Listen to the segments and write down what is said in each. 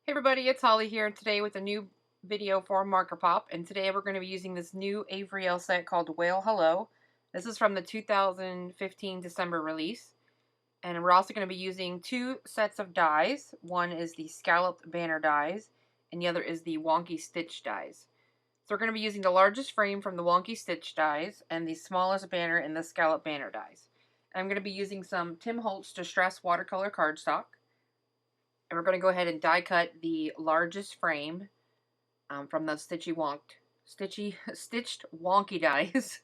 Hey everybody, it's Holly here today with a new video for markerPop, and today we're going to be using this new Avery Elle set called Whale Hello. This is from the 2015 December release, and we're also going to be using two sets of dies. One is the scalloped banner dies, and the other is the wonky stitch dies. So we're going to be using the largest frame from the wonky stitch dies and the smallest banner in the scalloped banner dies. And I'm going to be using some Tim Holtz Distress watercolor cardstock. And we're going to go ahead and die cut the largest frame from the stitched wonky dies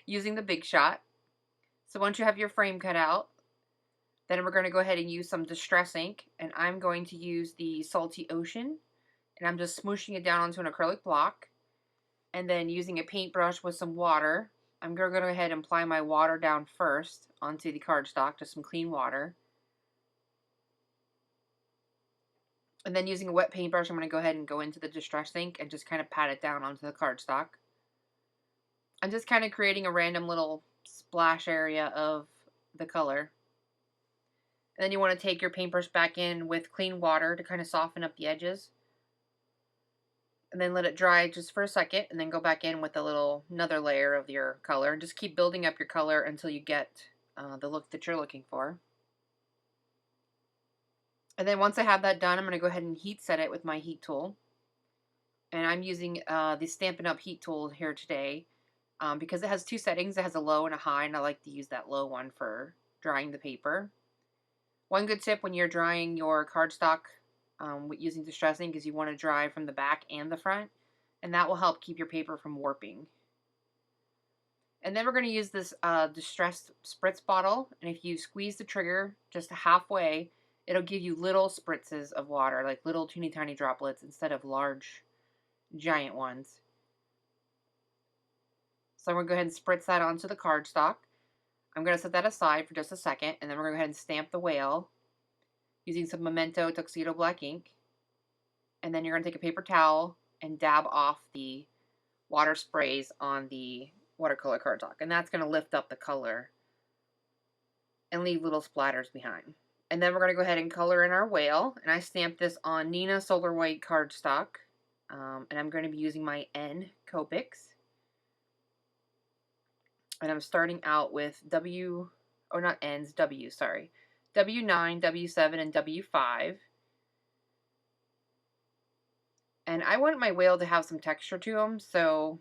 using the Big Shot. So once you have your frame cut out, then we're going to go ahead and use some Distress ink, and I'm going to use the Salty Ocean, and I'm just smooshing it down onto an acrylic block, and then using a paintbrush with some water, I'm going to go ahead and apply my water down first onto the cardstock, just some clean water. And then using a wet paintbrush, I'm going to go ahead and go into the Distress ink and just kind of pat it down onto the cardstock. I'm just kind of creating a random little splash area of the color. And then you want to take your paintbrush back in with clean water to kind of soften up the edges. And then let it dry just for a second, and then go back in with another layer of your color. And just keep building up your color until you get the look that you're looking for. And then once I have that done, I'm going to go ahead and heat set it with my heat tool. And I'm using the Stampin' Up! Heat tool here today because it has two settings. It has a low and a high, and I like to use that low one for drying the paper. One good tip when you're drying your cardstock using Distress ink is you want to dry from the back and the front, and that will help keep your paper from warping. And then we're going to use this Distress Spritz bottle, and if you squeeze the trigger just halfway, it'll give you little spritzes of water, like little teeny tiny droplets instead of large, giant ones. So I'm going to go ahead and spritz that onto the cardstock. I'm going to set that aside for just a second, and then we're going to go ahead and stamp the whale using some Memento Tuxedo Black ink. And then you're going to take a paper towel and dab off the water sprays on the watercolor cardstock. And that's going to lift up the color and leave little splatters behind. And then we're going to go ahead and color in our whale. And I stamped this on Neenah Solar White cardstock. And I'm going to be using my N Copics. And I'm starting out with W, sorry. W9, W7, and W5. And I want my whale to have some texture to them, so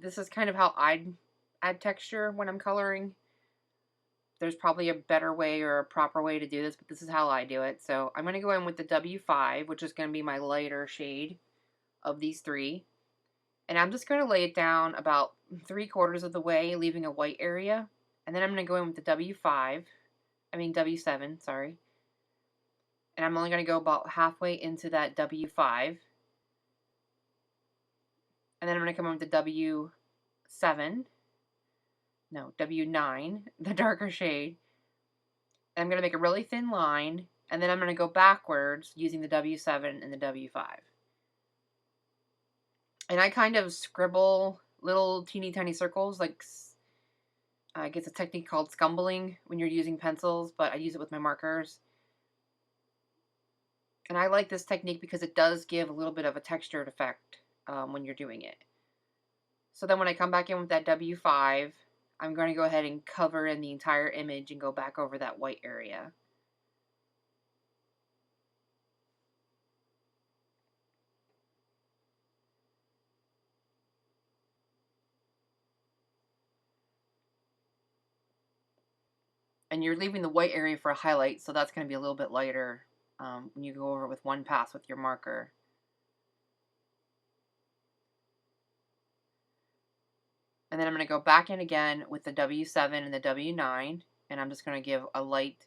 this is kind of how I'd add texture when I'm coloring. There's probably a better way or a proper way to do this, but this is how I do it. So I'm going to go in with the W5, which is going to be my lighter shade of these three. And I'm just going to lay it down about 3/4 of the way, leaving a white area. And then I'm going to go in with the W7, sorry. And I'm only going to go about halfway into that W5. And then I'm going to come in with the W9, the darker shade. And I'm going to make a really thin line, and then I'm going to go backwards using the W7 and the W5. And I kind of scribble little teeny tiny circles, like I guess a technique called scumbling when you're using pencils, but I use it with my markers. And I like this technique because it does give a little bit of a textured effect when you're doing it. So then when I come back in with that W5, I'm going to go ahead and cover in the entire image and go back over that white area. And you're leaving the white area for a highlight, so that's going to be a little bit lighter when you go over it with one pass with your marker. And then I'm going to go back in again with the W7 and the W9, and I'm just going to give a light,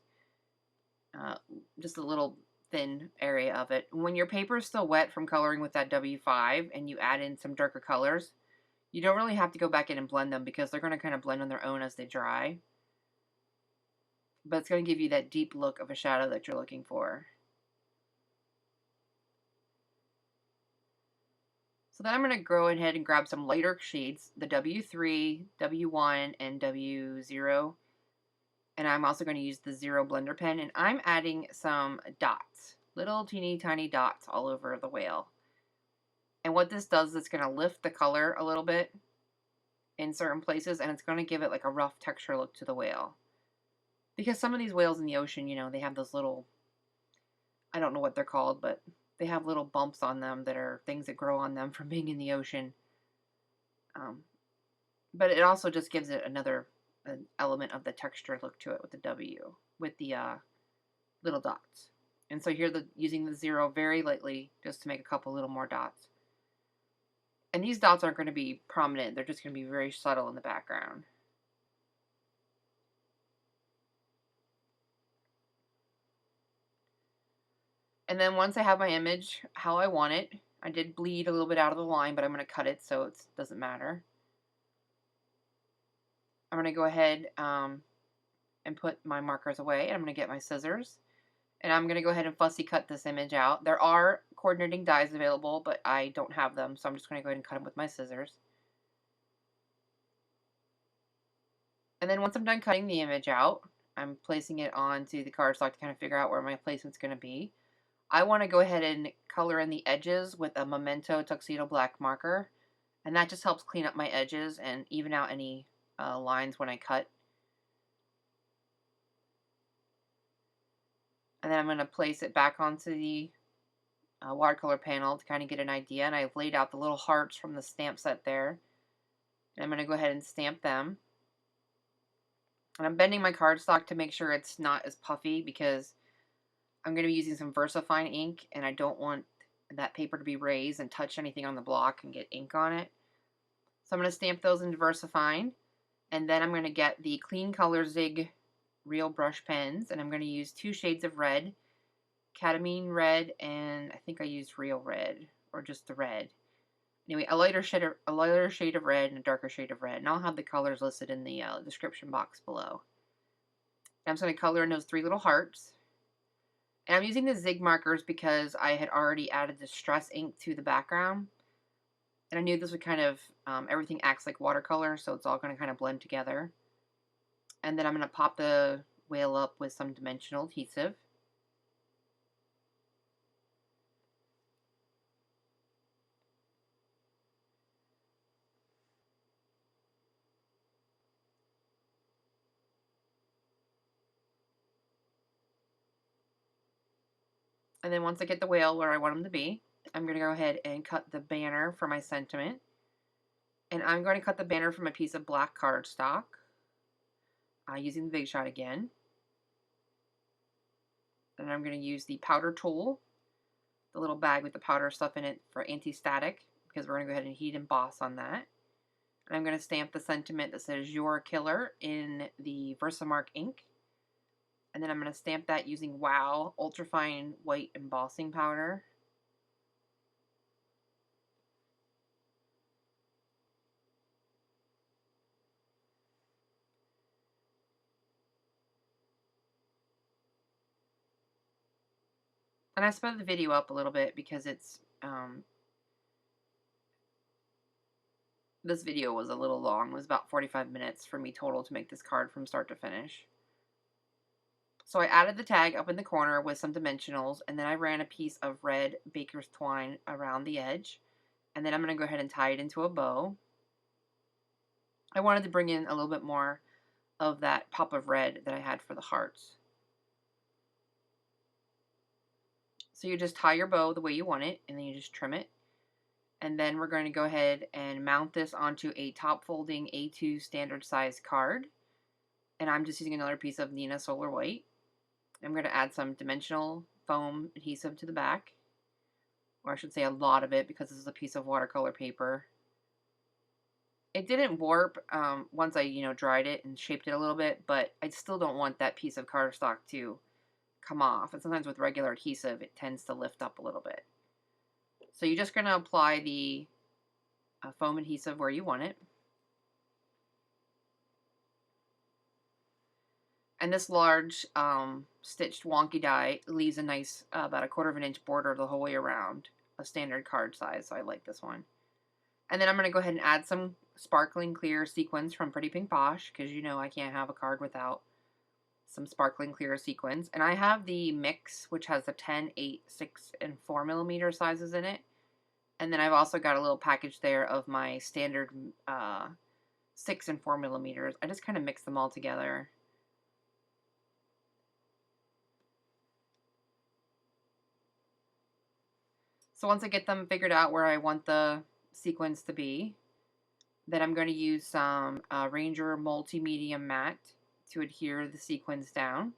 just a little thin area of it. When your paper is still wet from coloring with that W5 and you add in some darker colors, you don't really have to go back in and blend them because they're going to kind of blend on their own as they dry. But it's going to give you that deep look of a shadow that you're looking for. So then I'm going to go ahead and grab some lighter shades, the W3, W1, and W0. And I'm also going to use the 0 blender pen, and I'm adding some dots. little teeny tiny dots all over the whale. And what this does is it's going to lift the color a little bit in certain places, and it's going to give it like a rough texture look to the whale. Because some of these whales in the ocean, you know, they have those little, I don't know what they're called, but they have little bumps on them that are things that grow on them from being in the ocean. But it also just gives it another element of the texture look to it with the W, with the little dots. And so here, using the 0 very lightly just to make a couple little more dots. And these dots aren't going to be prominent. They're just going to be very subtle in the background. And then once I have my image how I want it, I did bleed a little bit out of the line, but I'm going to cut it so it doesn't matter. I'm going to go ahead and put my markers away, and I'm going to get my scissors. And I'm going to go ahead and fussy cut this image out. There are coordinating dies available, but I don't have them, so I'm just going to go ahead and cut them with my scissors. And then once I'm done cutting the image out, I'm placing it onto the cardstock to kind of figure out where my placement's going to be. I want to go ahead and color in the edges with a Memento Tuxedo Black marker, and that just helps clean up my edges and even out any lines when I cut. And then I'm going to place it back onto the watercolor panel to kind of get an idea, and I've laid out the little hearts from the stamp set there. And I'm going to go ahead and stamp them. And I'm bending my cardstock to make sure it's not as puffy because I'm going to be using some VersaFine ink, and I don't want that paper to be raised and touch anything on the block and get ink on it. So I'm going to stamp those into VersaFine, and then I'm going to get the Clean Color Zig Real Brush pens, and I'm going to use 2 shades of red, Cadmium red, and I think I used Real red, or just the red. Anyway, a lighter shade of red and a darker shade of red, and I'll have the colors listed in the description box below. And I'm just going to color in those 3 little hearts. And I'm using the Zig markers because I had already added the Stress ink to the background. And I knew this would kind of, everything acts like watercolor, so it's all going to kind of blend together. And then I'm going to pop the whale up with some dimensional adhesive. And then once I get the whale where I want him to be, I'm going to go ahead and cut the banner for my sentiment. And I'm going to cut the banner from a piece of black cardstock using the Big Shot again. And I'm going to use the powder tool, the little bag with the powder stuff in it for anti-static, because we're going to go ahead and heat emboss on that. And I'm going to stamp the sentiment that says "You're a Killer" in the Versamark ink. And then I'm going to stamp that using Wow Ultrafine White Embossing Powder. And I sped the video up a little bit because it's, this video was a little long. It was about 45 minutes for me total to make this card from start to finish. So I added the tag up in the corner with some dimensionals, and then I ran a piece of red baker's twine around the edge. And then I'm going to go ahead and tie it into a bow. I wanted to bring in a little bit more of that pop of red that I had for the hearts. So you just tie your bow the way you want it, and then you just trim it. And then we're going to go ahead and mount this onto a top folding A2 standard size card. And I'm just using another piece of Neenah Solar White. I'm going to add some dimensional foam adhesive to the back. Or I should say a lot of it, because this is a piece of watercolor paper. It didn't warp once I, dried it and shaped it a little bit, but I still don't want that piece of cardstock to come off. And sometimes with regular adhesive, it tends to lift up a little bit. So you're just going to apply the foam adhesive where you want it. And this large stitched wonky die leaves a nice, about a 1/4 inch border the whole way around, a standard card size, so I like this one. And then I'm going to go ahead and add some sparkling clear sequins from Pretty Pink Posh, because I can't have a card without some sparkling clear sequins. And I have the mix, which has the 10, 8, 6, and 4mm sizes in it. And then I've also got a little package there of my standard 6 and 4mm. I just kind of mix them all together. So once I get them figured out where I want the sequins to be, then I'm going to use some Ranger Multi-Medium Matte to adhere the sequins down.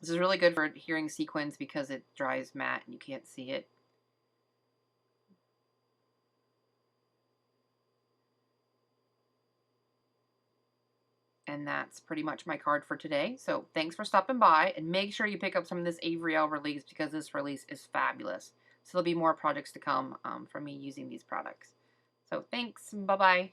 This is really good for adhering sequins because it dries matte and you can't see it. And that's pretty much my card for today. So thanks for stopping by, and make sure you pick up some of this Avery Elle release because this release is fabulous. So there'll be more projects to come from me using these products. So thanks. Bye-bye.